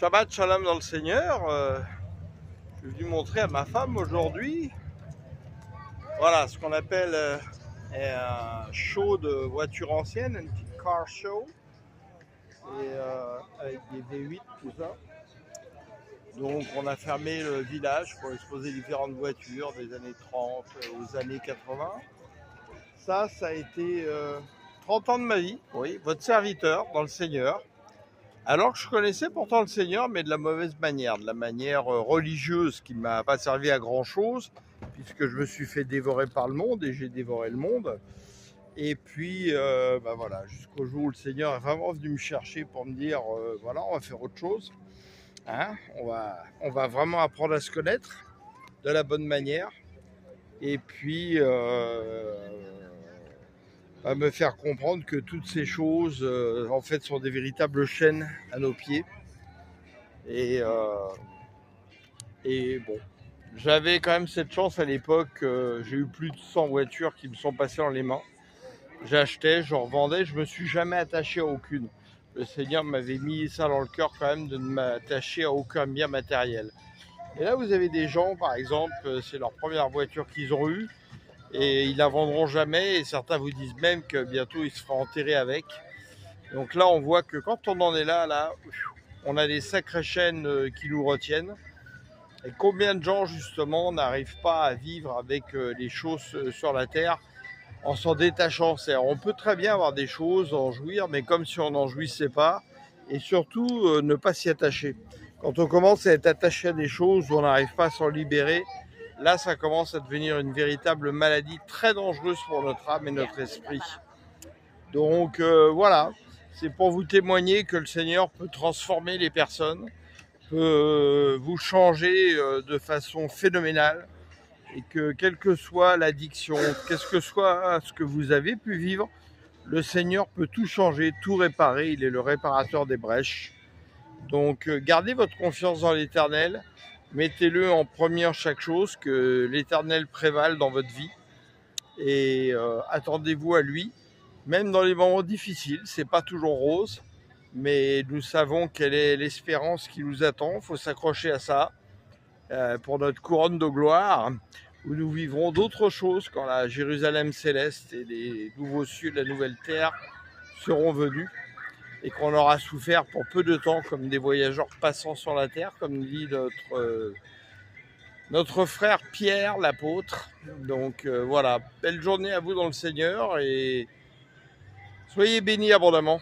Shabbat Shalom dans le Seigneur. Je vais vous montrer à ma femme aujourd'hui, voilà ce qu'on appelle un show de voitures anciennes, un petit car show, avec des V8, tout ça. Donc on a fermé le village pour exposer différentes voitures des années 30 aux années 80. Ça a été 30 ans de ma vie, oui, votre serviteur dans le Seigneur. Alors que je connaissais pourtant le Seigneur, mais de la mauvaise manière, de la manière religieuse qui ne m'a pas servi à grand-chose, puisque je me suis fait dévorer par le monde et j'ai dévoré le monde. Et puis, voilà, jusqu'au jour où le Seigneur est vraiment venu me chercher pour me dire, voilà, on va faire autre chose. Hein, on va vraiment apprendre à se connaître de la bonne manière. Et puis, à me faire comprendre que toutes ces choses, en fait, sont des véritables chaînes à nos pieds. Et bon, j'avais quand même cette chance à l'époque, j'ai eu plus de 100 voitures qui me sont passées dans les mains. J'achetais, je revendais, je me suis jamais attaché à aucune. Le Seigneur m'avait mis ça dans le cœur quand même de ne m'attacher à aucun bien matériel. Et là, vous avez des gens, par exemple, c'est leur première voiture qu'ils ont eue et ils la vendront jamais. Et certains vous disent même que bientôt ils se feront enterrer avec. Donc là, on voit que quand on en est là, on a des sacrées chaînes qui nous retiennent. Et combien de gens, justement, n'arrivent pas à vivre avec les choses sur la terre en s'en détachant. C'est-à-dire, on peut très bien avoir des choses, en jouir, mais comme si on n'en jouissait pas. Et surtout, ne pas s'y attacher. Quand on commence à être attaché à des choses où on n'arrive pas à s'en libérer, là, ça commence à devenir une véritable maladie très dangereuse pour notre âme et notre esprit. Donc, voilà, c'est pour vous témoigner que le Seigneur peut transformer les personnes, peut vous changer de façon phénoménale et que quelle que soit l'addiction, qu'est-ce que soit ce que vous avez pu vivre, le Seigneur peut tout changer, tout réparer, il est le réparateur des brèches. Donc gardez votre confiance dans l'Éternel, mettez-le en premier en chaque chose, que l'Éternel prévale dans votre vie et attendez-vous à lui, même dans les moments difficiles, c'est pas toujours rose. Mais nous savons quelle est l'espérance qui nous attend. Il faut s'accrocher à ça pour notre couronne de gloire, où nous vivrons d'autres choses quand la Jérusalem céleste et les nouveaux cieux de la nouvelle terre seront venus et qu'on aura souffert pour peu de temps comme des voyageurs passant sur la terre, comme dit notre frère Pierre, l'apôtre. Donc voilà, belle journée à vous dans le Seigneur et soyez bénis abondamment.